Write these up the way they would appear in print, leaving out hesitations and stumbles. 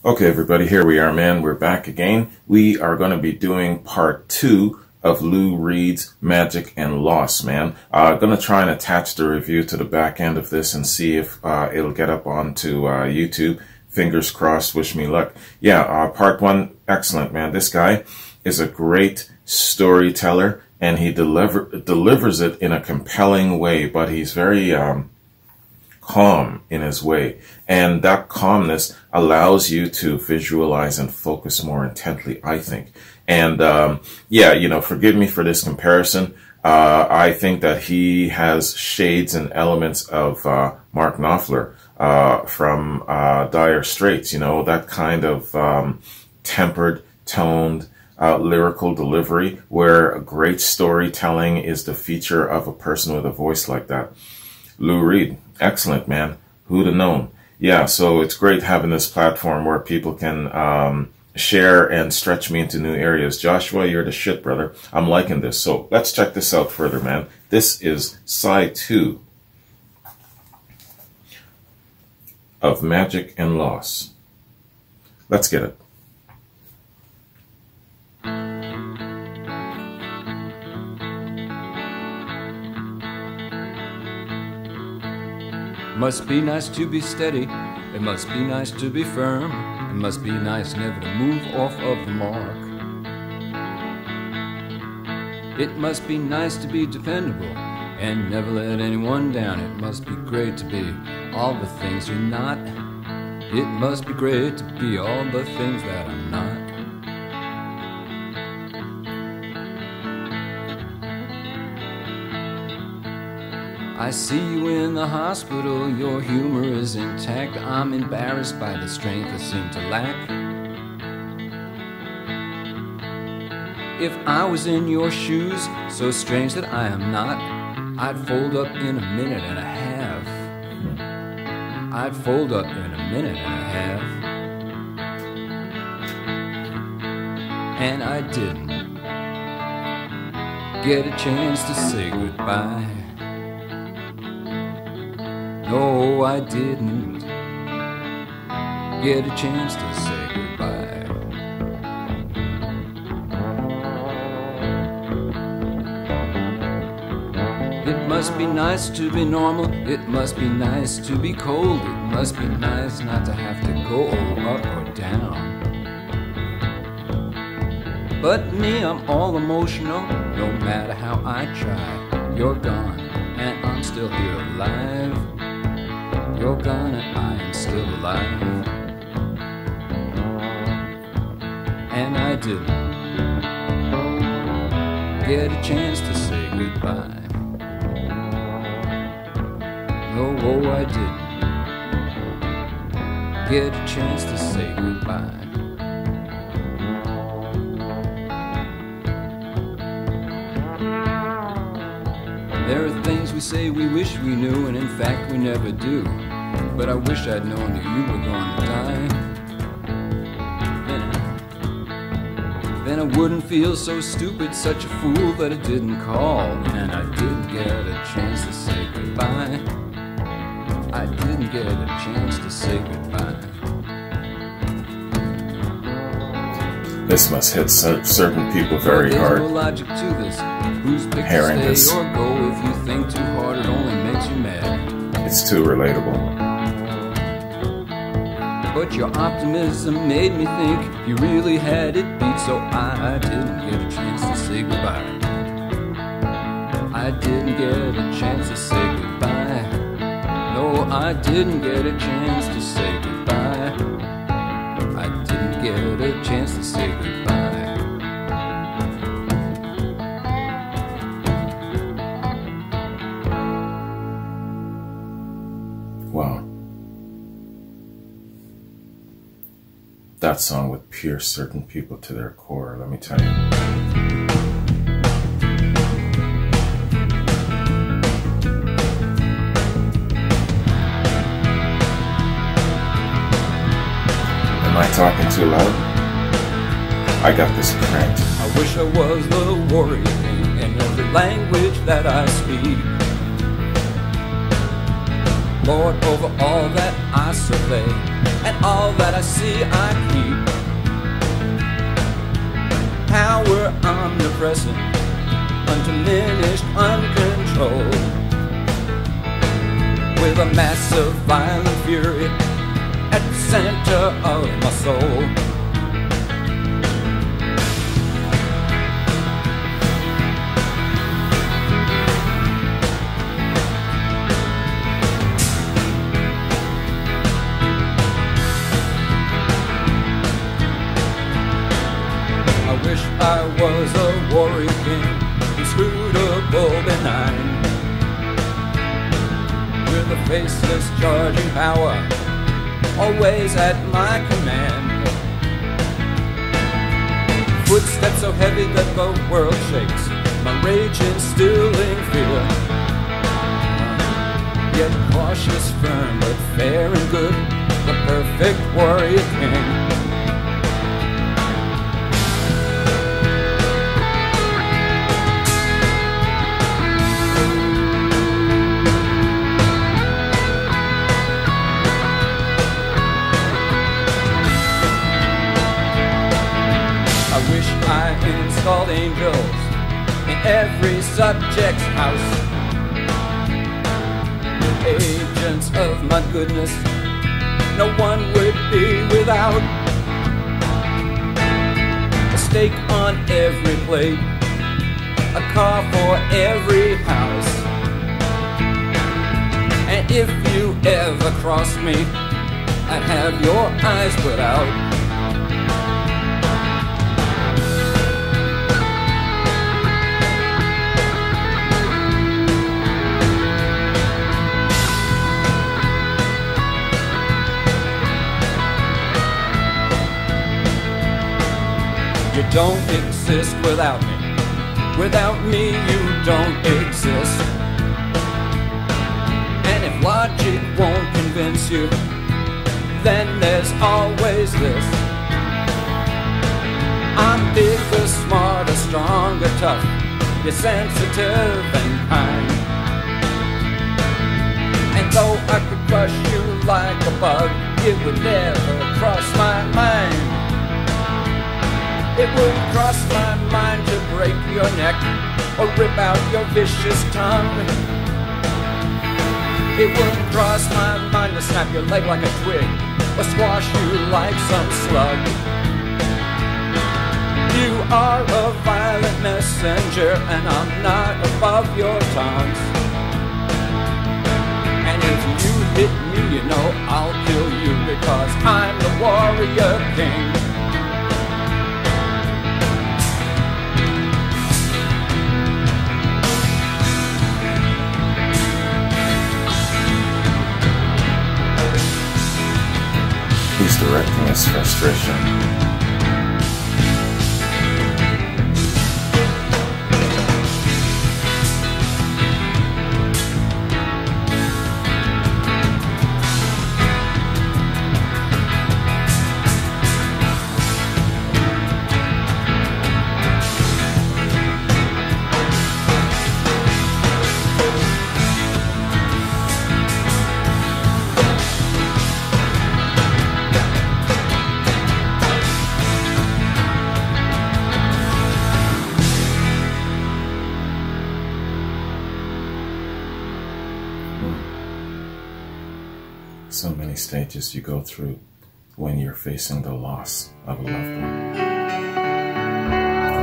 Okay, everybody, here we are, man. We're back again. We are going to be doing part 2 of Lou Reed's Magic and Loss, man. I'm going to try and attach the review to the back end of this and see if it'll get up onto YouTube. Fingers crossed, wish me luck. Yeah, part 1, excellent, man. This guy is a great storyteller, and he delivers it in a compelling way, but he's very calm in his way, and that calmness allows you to visualize and focus more intently, I think. And yeah, you know, forgive me for this comparison. I think that he has shades and elements of Mark Knopfler from Dire Straits, you know, that kind of tempered, toned, lyrical delivery where great storytelling is the feature of a person with a voice like that. Lou Reed, excellent, man. Who'd have known? Yeah, so it's great having this platform where people can share and stretch me into new areas. Joshua, you're the shit, brother. I'm liking this. So let's check this out further, man. This is side 2 of Magic and Loss. Let's get it. Must be nice to be steady, it must be nice to be firm, it must be nice never to move off of the mark. It must be nice to be dependable and never let anyone down. It must be great to be all the things you're not. It must be great to be all the things that I'm not. I see you in the hospital, your humor is intact. I'm embarrassed by the strength I seem to lack. If I was in your shoes, so strange that I am not, I'd fold up in a minute and a half. I'd fold up in a minute and a half. And I didn't get a chance to say goodbye. No, I didn't get a chance to say goodbye. It must be nice to be normal, it must be nice to be cold, it must be nice not to have to go up or down. But me, I'm all emotional, no matter how I try. You're gone, and I'm still here alive. You're gone and I am still alive. And I didn't get a chance to say goodbye. No, I didn't get a chance to say goodbye. There are things we say we wish we knew, and in fact we never do. But I wish I'd known that you were going to die. Then I wouldn't feel so stupid, such a fool that I didn't call. And I didn't get a chance to say goodbye. I didn't get a chance to say goodbye. This must hit certain people very hard. There's no logic to this. Who's picked Hearing to this. stay or go? If you think too hard, it only makes you mad. It's too relatable. But your optimism made me think you really had it beat, so I didn't get a chance to say goodbye. I didn't get a chance to say goodbye. No, I didn't get a chance to say goodbye. I didn't get a chance to say goodbye. Wow. That song would pierce certain people to their core, let me tell you. Am I talking too loud? I got this cranked. I wish I was the warrior king in every language that I speak. Lord over all that I survey. and all that I see I keep. Power omnipresent, undiminished, uncontrolled, with a massive violent fury at the center of my soul. I wish I was a warrior king, inscrutable, benign, with a faceless charging power, always at my command. Footsteps so heavy that the world shakes, my rage instilling fear. Yet cautious, firm, but fair and good, the perfect warrior king. I wish I installed angels in every subject's house, agents of my goodness, no one would be without. A steak on every plate, a car for every house, and if you ever cross me, I'd have your eyes put out. You don't exist without me. Without me, you don't exist. And if logic won't convince you, then there's always this. I'm bigger, smarter, stronger, tough. You're sensitive and kind. And though I could crush you like a bug, it would never cross my mind. It wouldn't cross my mind to break your neck or rip out your vicious tongue. It wouldn't cross my mind to snap your leg like a twig or squash you like some slug. You are a violent messenger and I'm not above your taunts. And if you hit me, you know I'll kill you because I'm the warrior king. He's directing his frustration. So many stages you go through when you're facing the loss of a loved one.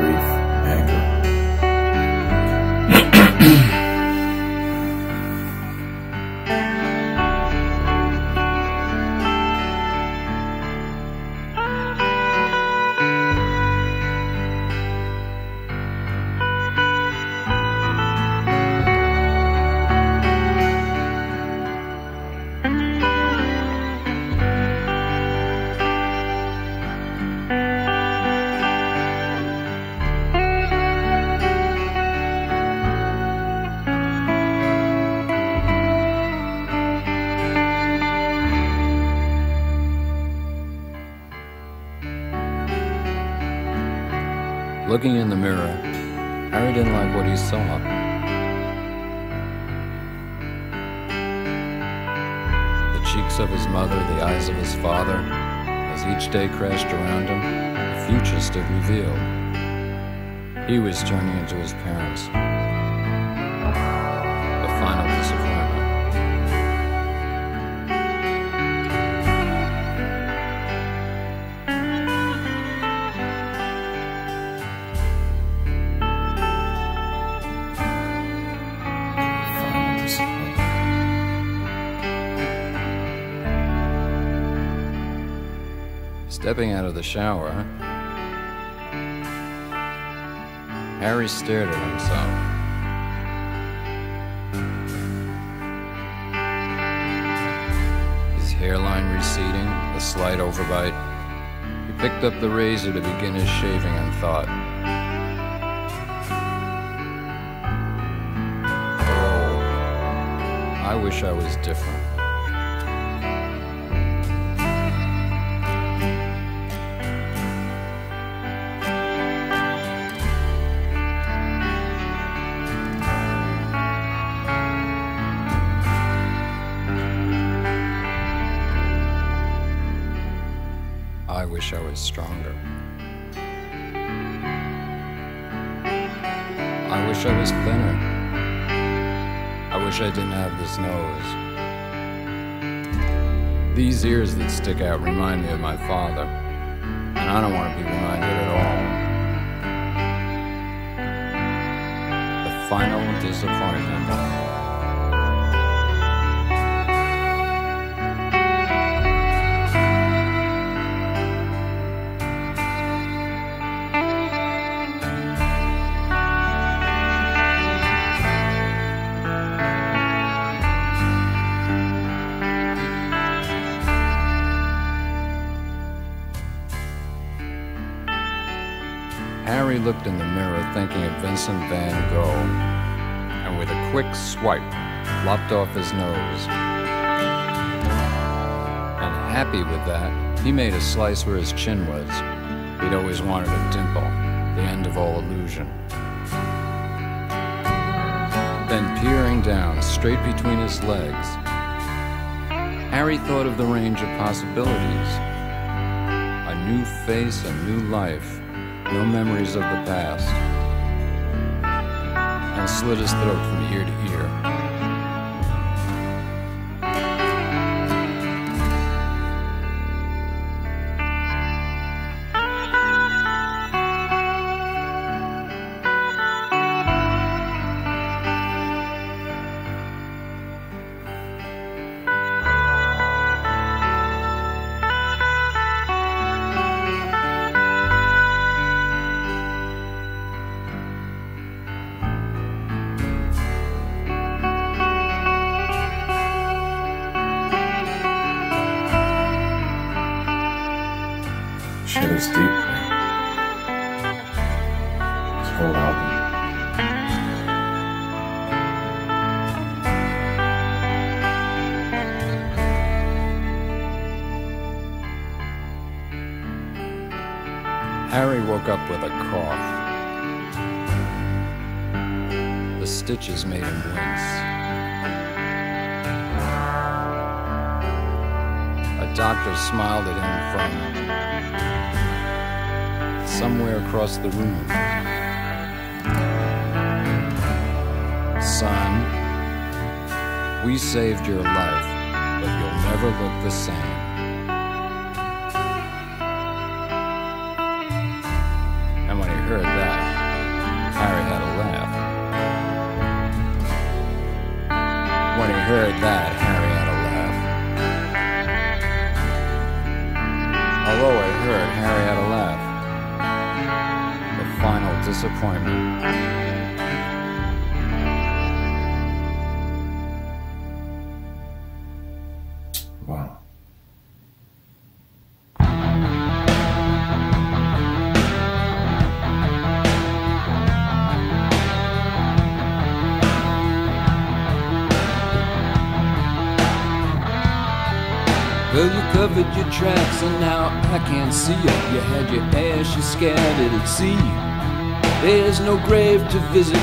Grief, anger. Looking in the mirror, Harry didn't like what he saw. The cheeks of his mother, the eyes of his father. As each day crashed around him, the future stood revealed. He was turning into his parents. The final disappointment. Stepping out of the shower, Harry stared at himself. His hairline receding, a slight overbite. He picked up the razor to begin his shaving and thought, "Oh, I wish I was different." I wish I was stronger. I wish I was thinner. I wish I didn't have this nose. These ears that stick out remind me of my father, and I don't want to be reminded at all. The final disappointment. Harry looked in the mirror thinking of Vincent van Gogh, and with a quick swipe, lopped off his nose. And happy with that, he made a slice where his chin was. He'd always wanted a dimple, the end of all illusion. Then peering down, straight between his legs, Harry thought of the range of possibilities. A new face, a new life. No memories of the past, and slit his throat from ear to ear. Shit is deep, man. This whole album. Harry woke up with a cough. The stitches made him wince. A doctor smiled at him from somewhere across the room. "Son, we saved your life, but you'll never look the same." And when he heard that, Harry had a laugh. When he heard that, Harry had a laugh. Although I heard Harry had a laugh. Final disappointment. Wow. Well, you covered your tracks and now I can't see you. You had your ashes scattered at sea. There's no grave to visit,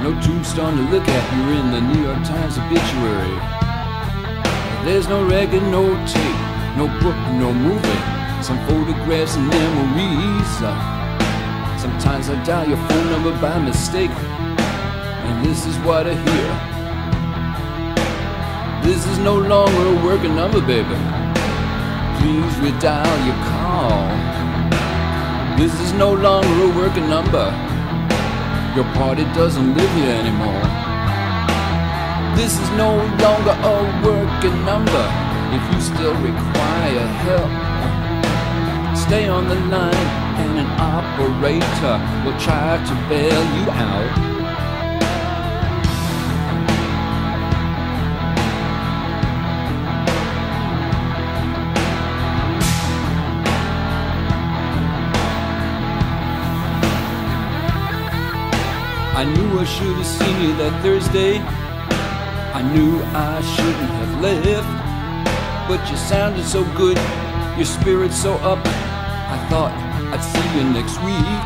no tombstone to look at. You're in the New York Times obituary. There's no record, no tape, no book, no movie, some photographs and memories. Sometimes I dial your phone number by mistake, and this is what I hear. This is no longer a working number, baby. Please redial your call. This is no longer a working number. Your party doesn't live here anymore. This is no longer a working number. If you still require help, stay on the line and an operator will try to bail you out. I knew I should have seen you that Thursday. I knew I shouldn't have left, but you sounded so good, your spirit's so up, I thought I'd see you next week.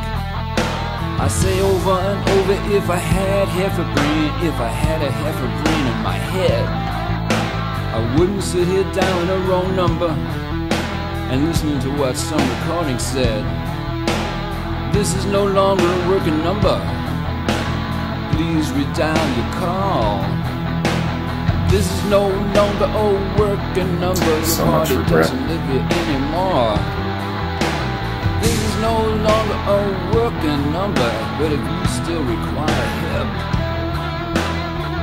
I say over and over, if I had half a brain, if I had a half a brain in my head, I wouldn't sit here dialing a wrong number and listening to what some recording said. This is no longer a working number. Please redial your call. This is no longer a working number. Your So much party regret. doesn't live here anymore. This is no longer a working number. But if you still require help,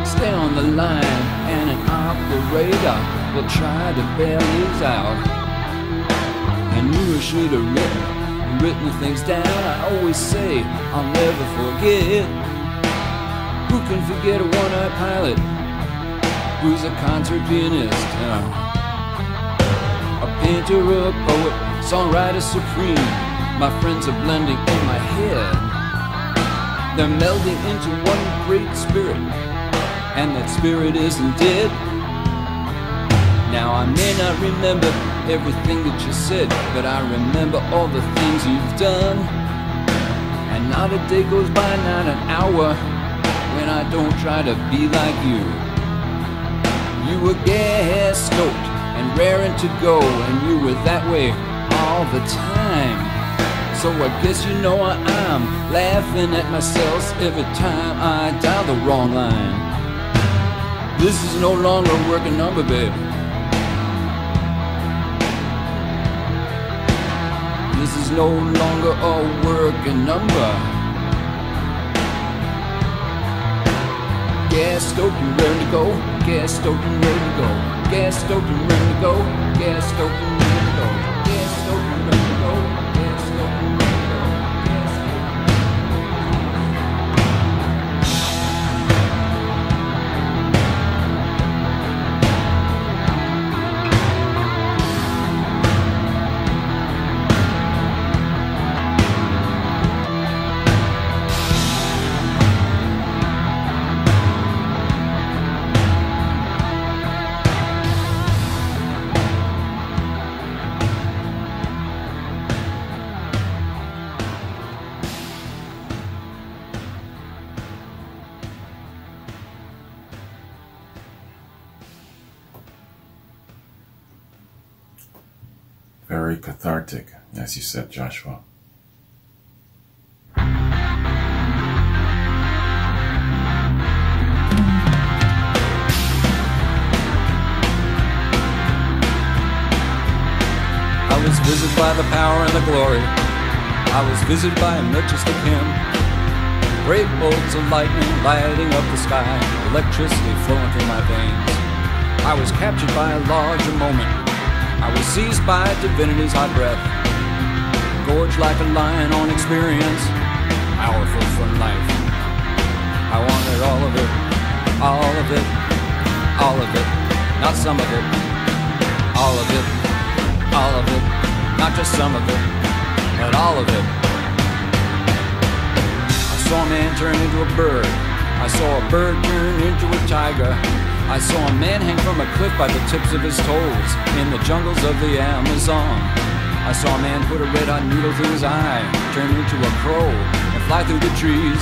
stay on the line and an operator will try to bail you out. I knew I should have written things down. I always say I'll never forget. Who can forget a one-eyed pilot who's a concert pianist, a painter, a poet, songwriter supreme? My friends are blending in my head. They're melding into one great spirit, and that spirit isn't dead. Now I may not remember everything that you said, but I remember all the things you've done. And not a day goes by, not an hour, when I don't try to be like you. You were gas-stoked and raring to go, and you were that way all the time. So I guess you know I'm laughing at myself every time I dial the wrong line. This is no longer a working number, babe. This is no longer a working number. Gas stoked and ready to go. Gas stoked and ready to go. Gas stoked and ready to go. Gas stoked and ready to go. Gas stoked and ready to go. Gas stoked and ready to go. Very cathartic, as you said, Joshua. I was visited by the power and the glory. I was visited by a majestic hymn. Great bolts of lightning lighting up the sky, electricity flowing through my veins. I was captured by a larger moment. I was seized by divinity's hot breath, gorged like a lion on experience, powerful from life. I wanted all of it, all of it, all of it, not some of it, all of it, all of it, not just some of it, but all of it. I saw a man turn into a bird. I saw a bird turn into a tiger. I saw a man hang from a cliff by the tips of his toes in the jungles of the Amazon. I saw a man put a red-hot needle through his eye, turn into a crow and fly through the trees,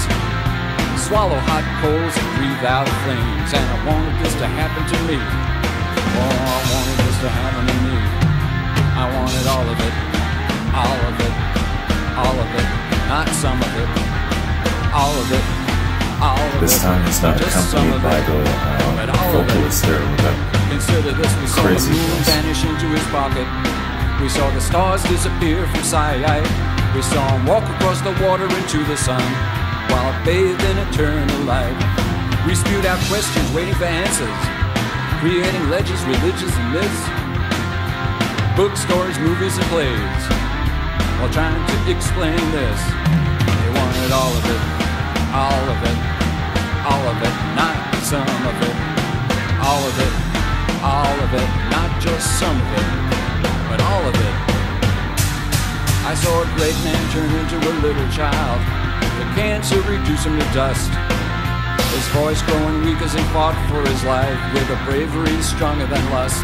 swallow hot coals and breathe out flames. And I wanted this to happen to me. Oh, I to having a me. I wanted all of it, all of it, all of it, not some of it, all of it, all of it. This time he's not accompanied by the vocalist there with that Consider this, we saw the moon vanish into his pocket. We saw the stars disappear from sight. We saw him walk across the water into the sun, while bathed in eternal light. We spewed out questions waiting for answers, creating legends, religions and myths, books, stories, movies and plays, while trying to explain this. They wanted all of it, all of it, all of it, not some of it, all of it, all of it, not just some of it, but all of it. I saw a great man turn into a little child, the cancer reduced him to dust, his voice growing weak as he fought for his life with a bravery stronger than lust.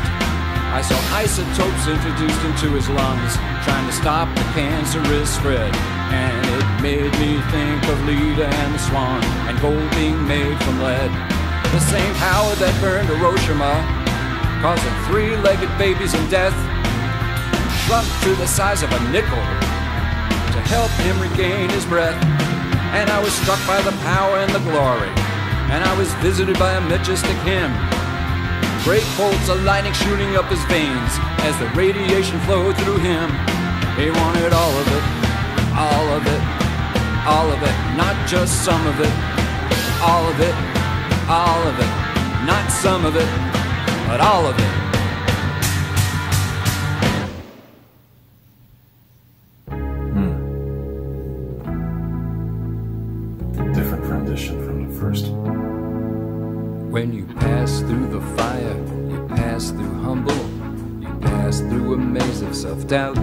I saw isotopes introduced into his lungs, trying to stop the cancerous spread, and it made me think of Leda and the Swan, and gold being made from lead. The same power that burned Hiroshima, causing three-legged babies in death, shrunk to the size of a nickel to help him regain his breath. And I was struck by the power and the glory, and I was visited by a majestic hymn. Great bolts of lightning shooting up his veins as the radiation flowed through him. He wanted all of it, all of it, all of it, not just some of it, all of it, all of it, not some of it, but all of it. different rendition from the first. When you pass through the fire, you pass through humble, you pass through a maze of self-doubt.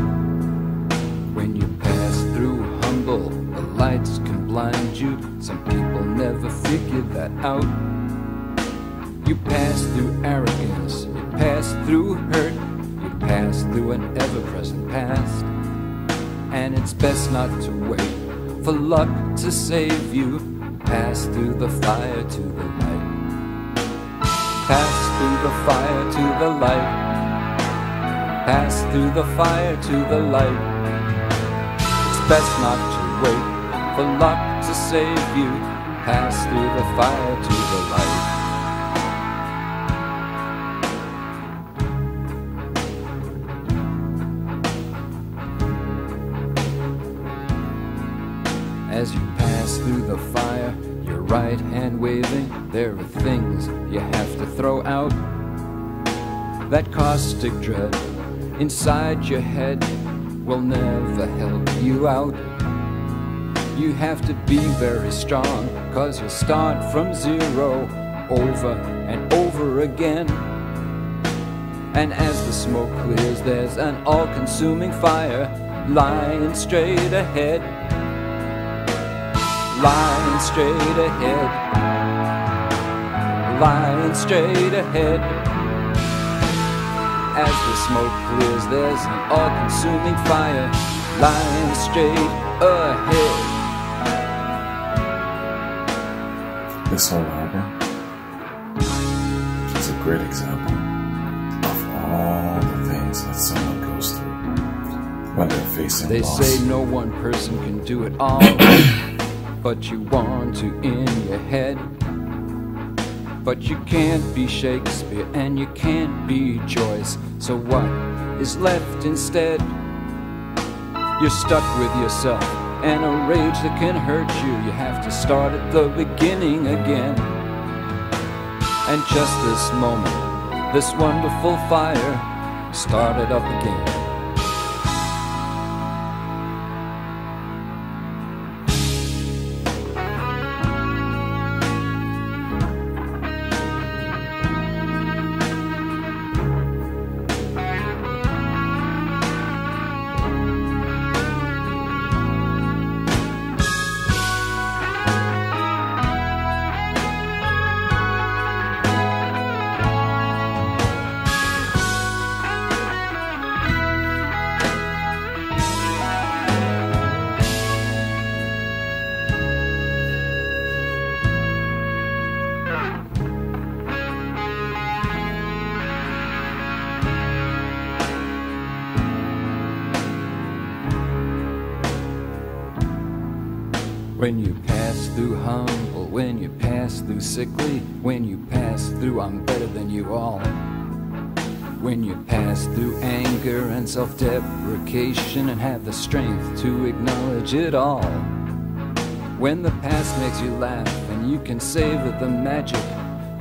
When you pass through humble, the lights can blind you. Some people never figure that out. You pass through arrogance, you pass through hurt, you pass through an ever-present past. And it's best not to wait for luck to save you. Pass through the fire to the light. Pass through the fire to the light. Pass through the fire to the light. It's best not to wait for luck to save you. Pass through the fire to the light. As you pass through the fire, your right hand waving, there are things you have to throw out. That caustic dread inside your head will never help you out. You have to be very strong, 'cause you start from zero over and over again. And as the smoke clears, there's an all-consuming fire lying straight ahead. Lying straight ahead, lying straight ahead. As the smoke clears, there's an all-consuming fire lying straight ahead. This whole album is a great example of all the things that someone goes through when they're facing They loss. say no one person can do it all, but you want to in your head. But you can't be Shakespeare and you can't be Joyce, so what is left instead? You're stuck with yourself and a rage that can hurt you. You have to start at the beginning again. And just this moment, this wonderful fire started up again. When you pass through humble, when you pass through sickly, when you pass through I'm better than you all. When you pass through anger and self-deprecation and have the strength to acknowledge it all. When the past makes you laugh and you can savor the magic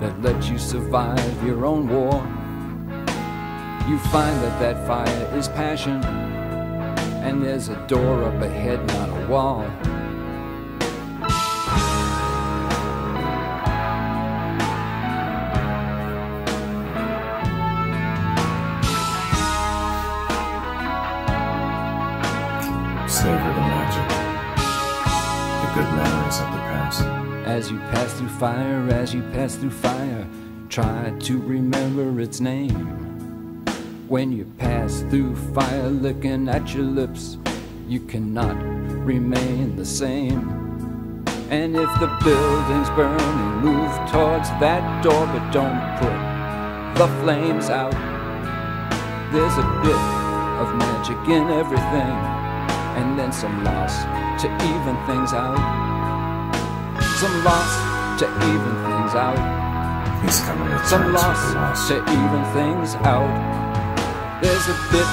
that lets you survive your own war. You find that that fire is passion, and there's a door up ahead, not a wall. Savor the magic, the good memories of the past. As you pass through fire, as you pass through fire, try to remember its name. When you pass through fire, looking at your lips, you cannot remain the same. And if the building's burning, move towards that door, but don't put the flames out. There's a bit of magic in everything, and then some loss to even things out. Some loss to even things out. He's coming to Some terms with the loss loss. to even things out. There's a bit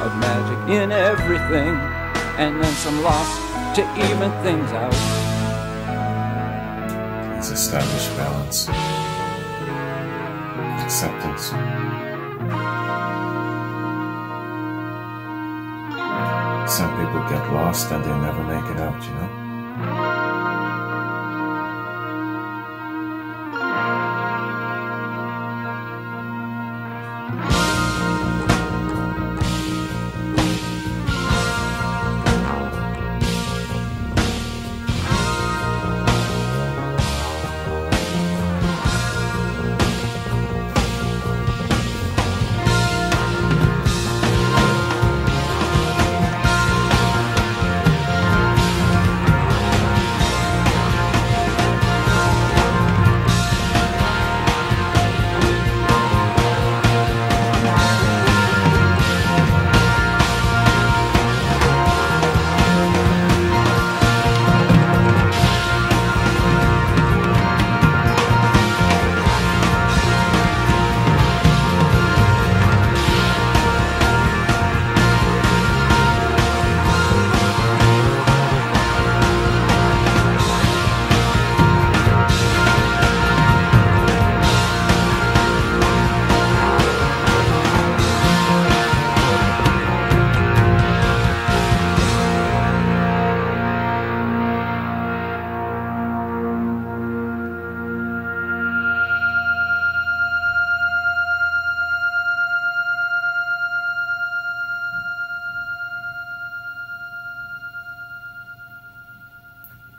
of magic in everything, and then some loss to even things out. He's established balance, acceptance. Some people get lost and they never make it out, you know?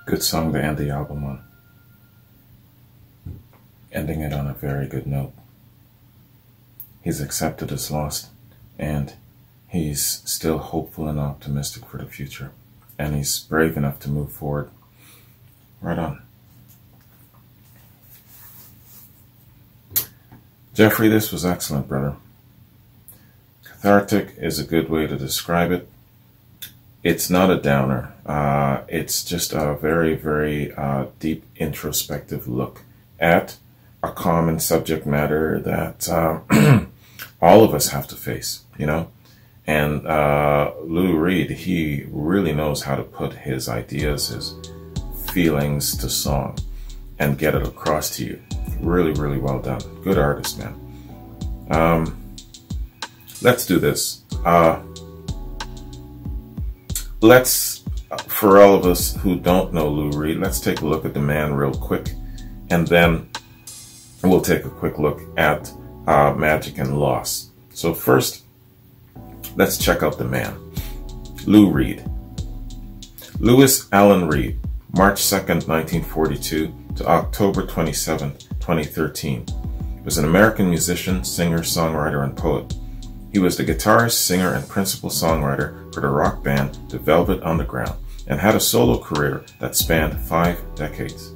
Good song to end the album on. Ending it on a very good note. He's accepted his loss, and he's still hopeful and optimistic for the future. And he's brave enough to move forward. Right on. Jeffrey, this was excellent, brother. Cathartic is a good way to describe it. It's not a downer. It's just a very, very deep introspective look at a common subject matter that all of us have to face, you know? And Lou Reed, he really knows how to put his ideas, his feelings to song and get it across to you. Really, really well done. Good artist, man. Let's do this. For all of us who don't know Lou Reed, let's take a look at the man real quick, and then we'll take a quick look at Magic and Loss. So first, let's check out the man. Lou Reed. Louis Allen Reed, March 2nd, 1942 to October 27th, 2013, was an American musician, singer, songwriter, and poet. He was the guitarist, singer, and principal songwriter for the rock band The Velvet Underground, and had a solo career that spanned 5 decades.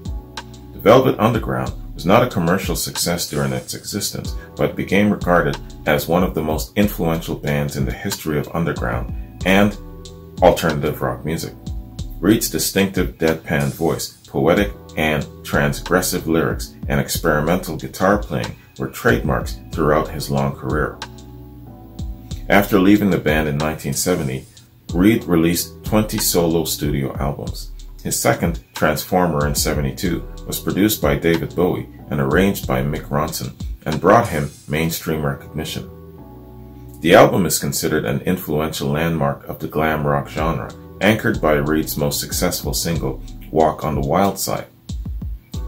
The Velvet Underground was not a commercial success during its existence, but became regarded as one of the most influential bands in the history of underground and alternative rock music. Reed's distinctive deadpan voice, poetic and transgressive lyrics, and experimental guitar playing were trademarks throughout his long career. After leaving the band in 1970, Reed released 20 solo studio albums. His second, Transformer in '72, was produced by David Bowie and arranged by Mick Ronson, and brought him mainstream recognition. The album is considered an influential landmark of the glam rock genre, anchored by Reed's most successful single, Walk on the Wild Side.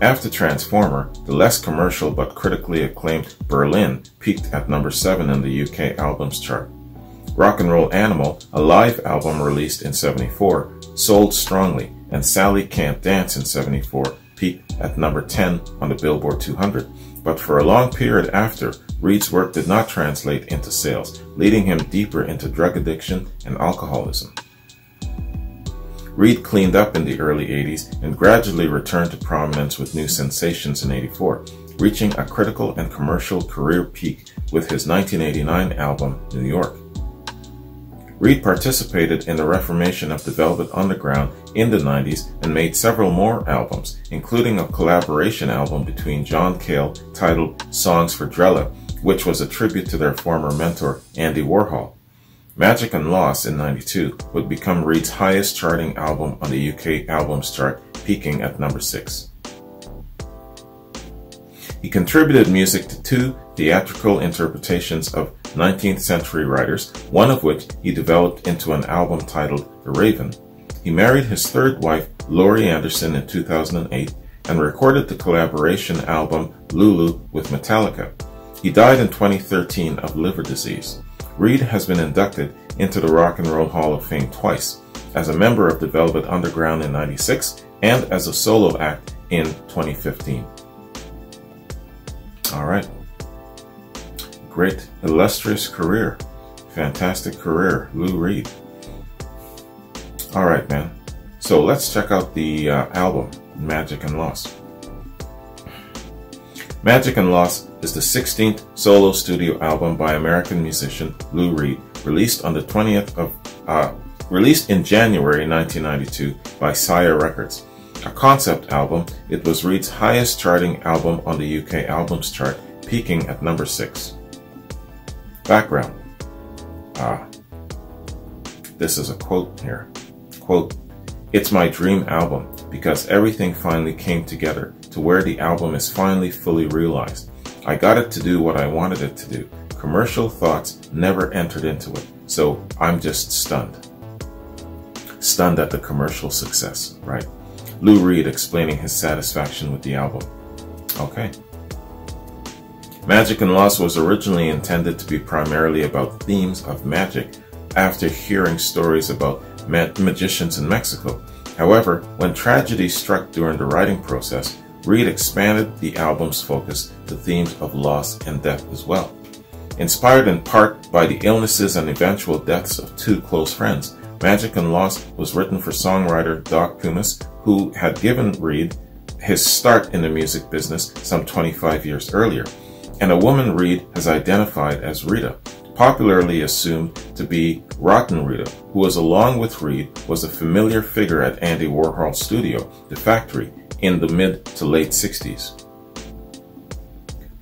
After Transformer, the less commercial but critically acclaimed Berlin peaked at number 7 in the UK albums chart. Rock and Roll Animal, a live album released in '74, sold strongly, and Sally Can't Dance in '74 peaked at number 10 on the Billboard 200, but for a long period after, Reed's work did not translate into sales, leading him deeper into drug addiction and alcoholism. Reed cleaned up in the early '80s and gradually returned to prominence with New Sensations in '84, reaching a critical and commercial career peak with his 1989 album, New York. Reed participated in the reformation of the Velvet Underground in the '90s and made several more albums, including a collaboration album between John Cale titled Songs for Drella, which was a tribute to their former mentor, Andy Warhol. Magic and Loss in '92 would become Reed's highest charting album on the UK albums chart, peaking at number 6. He contributed music to 2 theatrical interpretations of 19th century writers, one of which he developed into an album titled The Raven. He married his third wife, Laurie Anderson, in 2008 and recorded the collaboration album Lulu with Metallica. He died in 2013 of liver disease. Reed has been inducted into the Rock and Roll Hall of Fame twice, as a member of the Velvet Underground in '96 and as a solo act in 2015. Alright. Great, illustrious career. Fantastic career, Lou Reed. Alright, man. So let's check out the album, Magic and Loss. Magic and Loss is the 16th solo studio album by American musician Lou Reed, released in January 1992 by Sire Records. A concept album, it was Reed's highest charting album on the UK albums chart, peaking at number 6. Background. This is a quote here. Quote, "It's my dream album because everything finally came together to where the album is finally fully realized. I got it to do what I wanted it to do. Commercial thoughts never entered into it, so I'm just stunned." Stunned at the commercial success, right? Lou Reed explaining his satisfaction with the album. Okay. Magic and Loss was originally intended to be primarily about themes of magic after hearing stories about magicians in Mexico. However, when tragedy struck during the writing process, Reed expanded the album's focus to themes of loss and death as well. Inspired in part by the illnesses and eventual deaths of 2 close friends, Magic and Loss was written for songwriter Doc Pumis, who had given Reed his start in the music business some 25 years earlier, and a woman Reed has identified as Rita, popularly assumed to be Rotten Rita, who along with Reed was a familiar figure at Andy Warhol's studio, The Factory, in the mid to late 60s.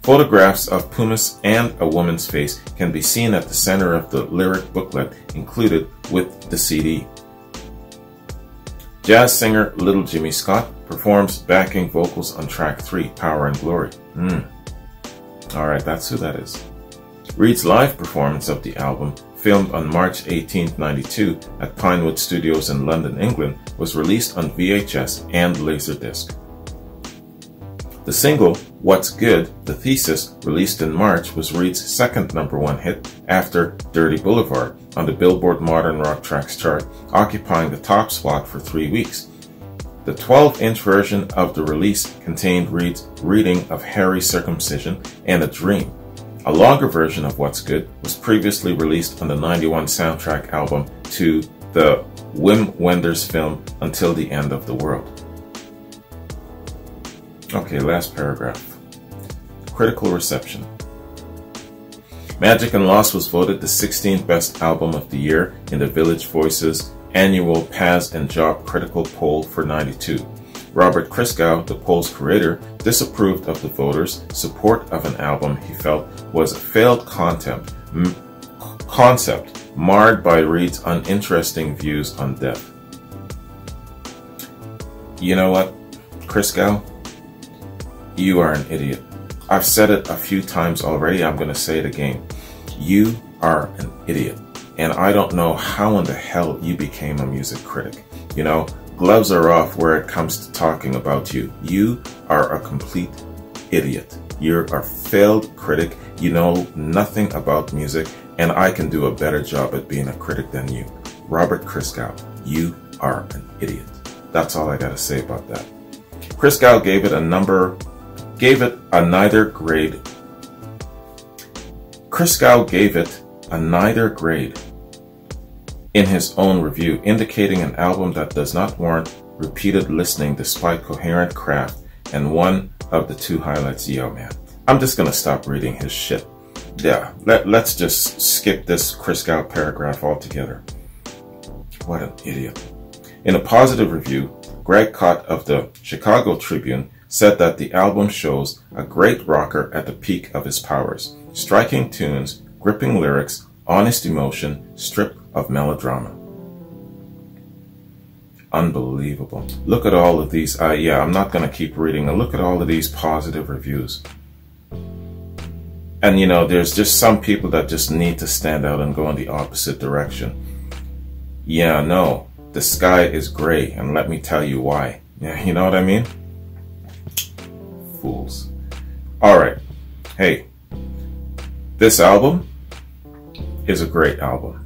Photographs of Pumis and a woman's face can be seen at the center of the lyric booklet included with the CD. Jazz singer Little Jimmy Scott performs backing vocals on track 3, Power and Glory. Alright, that's who that is. Reed's live performance of the album, filmed on March 18, 1992 at Pinewood Studios in London, England, was released on VHS and Laserdisc. The single, What's Good, The Thesis, released in March, was Reed's second #1 hit after Dirty Boulevard on the Billboard Modern Rock Tracks chart, occupying the top spot for 3 weeks. The 12-inch version of the release contained Reed's reading of Harry's Circumcision and A Dream. A longer version of What's Good was previously released on the '91 soundtrack album to the Wim Wenders film Until the End of the World. Okay, last paragraph. Critical reception. Magic and Loss was voted the 16th best album of the year in the Village Voices annual Paz and Job Critical Poll for '92. Robert Christgau, the poll's creator, disapproved of the voters' support of an album he felt was a failed concept marred by Reed's uninteresting views on death. You know what, Christgau? You are an idiot. I've said it a few times already. I'm going to say it again. You are an idiot. And I don't know how in the hell you became a music critic. You know, gloves are off where it comes to talking about you. You are a complete idiot. You're a failed critic. You know nothing about music, and I can do a better job at being a critic than you. Robert Christgau, you are an idiot. That's all I got to say about that. Christgau gave it a neither grade. Christgau gave it a neither grade in his own review, indicating an album that does not warrant repeated listening despite coherent craft and one of the two highlights. Yo, man, I'm just gonna stop reading his shit. Yeah, let's just skip this Christgau paragraph altogether. What an idiot. In a positive review, Greg Kot of the Chicago Tribune said that the album shows a great rocker at the peak of his powers. Striking tunes, gripping lyrics, honest emotion, stripped of melodrama. Unbelievable. Look at all of these. Yeah, I'm not going to keep reading. Look at all of these positive reviews. And you know, there's just some people that just need to stand out and go in the opposite direction. Yeah, no, the sky is gray, and let me tell you why. Yeah, you know what I mean? Fools. All right. Hey, this album is a great album.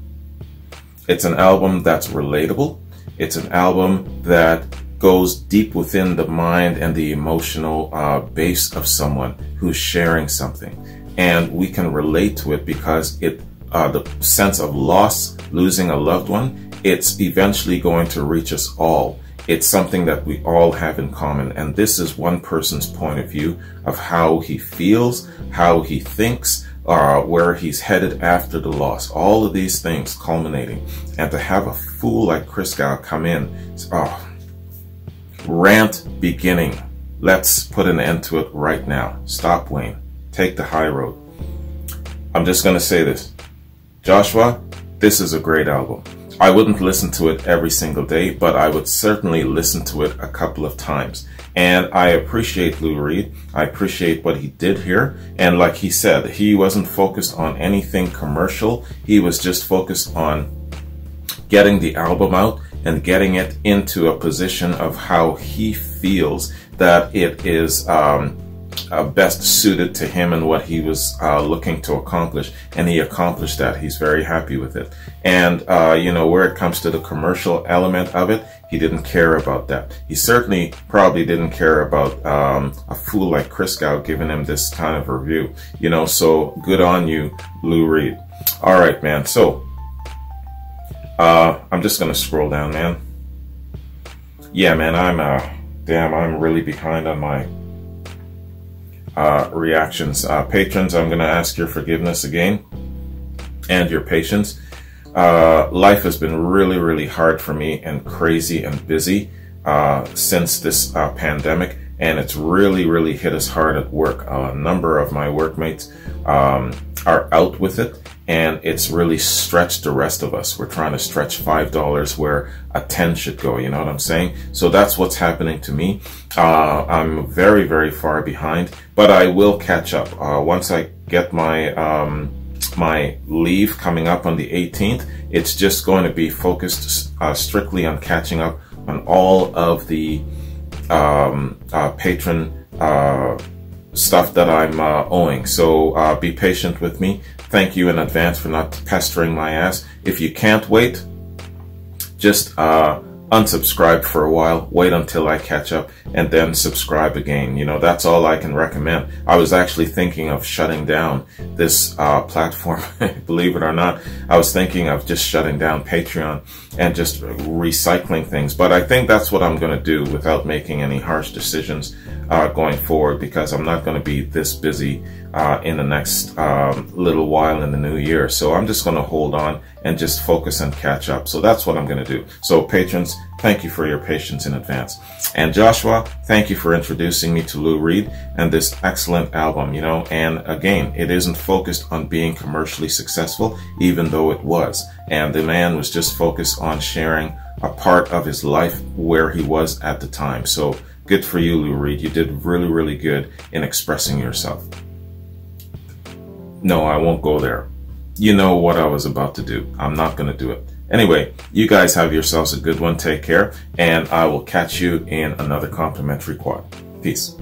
It's an album that's relatable. It's an album that goes deep within the mind and the emotional base of someone who's sharing something. And we can relate to it because the sense of loss, losing a loved one, it's eventually going to reach us all. It's something that we all have in common. And this is one person's point of view of how he feels, how he thinks, where he's headed after the loss. All of these things culminating. And to have a fool like Christgau come in, rant beginning. Let's put an end to it right now. Stop, Wayne. Take the high road. I'm just going to say this. Joshua, this is a great album. I wouldn't listen to it every single day, but I would certainly listen to it a couple of times. And I appreciate Lou Reed. I appreciate what he did here. And like he said, he wasn't focused on anything commercial. He was just focused on getting the album out and getting it into a position of how he feels that it is best suited to him and what he was looking to accomplish, and he accomplished that. He's very happy with it. And you know, where it comes to the commercial element of it, he didn't care about that. He certainly probably didn't care about a fool like Christgau giving him this kind of review, you know. So good on you, Lou Reed. All right, man. So I'm just gonna scroll down, man. Yeah, man, I'm really behind on my reactions. Patrons, I'm gonna ask your forgiveness again and your patience. Life has been really hard for me and crazy and busy since this pandemic, and it's really hit us hard at work. A number of my workmates are out with it, and it's really stretched the rest of us. We're trying to stretch $5 where a 10 should go, you know what I'm saying? So that's what's happening to me. I'm very far behind, but I will catch up. Once I get my my leave coming up on the 18th, it's just going to be focused strictly on catching up on all of the patron stuff that I'm owing. So be patient with me. Thank you in advance for not pestering my ass. If you can't wait, just unsubscribe for a while, wait until I catch up, and then subscribe again. You know, that's all I can recommend. I was actually thinking of shutting down this platform. Believe it or not, I was thinking of just shutting down Patreon and just recycling things. But I think that's what I'm going to do without making any harsh decisions going forward, because I'm not going to be this busy in the next little while in the new year. So I'm just going to hold on and just focus and catch up. So that's what I'm going to do. So patrons, thank you for your patience in advance. And Joshua, thank you for introducing me to Lou Reed and this excellent album, you know. And again, it isn't focused on being commercially successful, even though it was. And the man was just focused on sharing a part of his life where he was at the time. So good for you, Lou Reed. You did really, really good in expressing yourself. No, I won't go there. You know what I was about to do. I'm not going to do it. Anyway, you guys have yourselves a good one. Take care. And I will catch you in another complimentary quad. Peace.